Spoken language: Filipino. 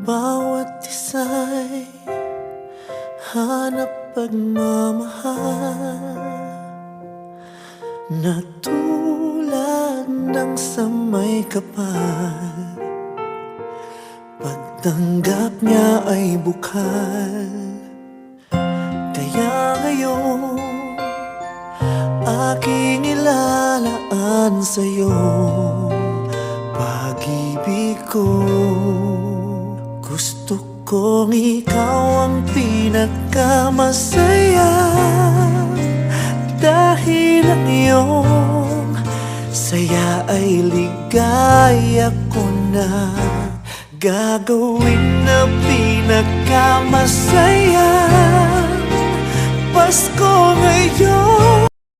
Bawat isa'y hanap pagmamahal na tulad ng sa may kapal. Pagtanggap niya ay bukal. Kaya ngayon aking ilalaan sa'yo pag-ibig ko. Gusto kong ikaw ang pinagkamasaya, dahil ang iyong saya ay ligaya ko na gagawin na pinagkamasaya Pasko ngayon.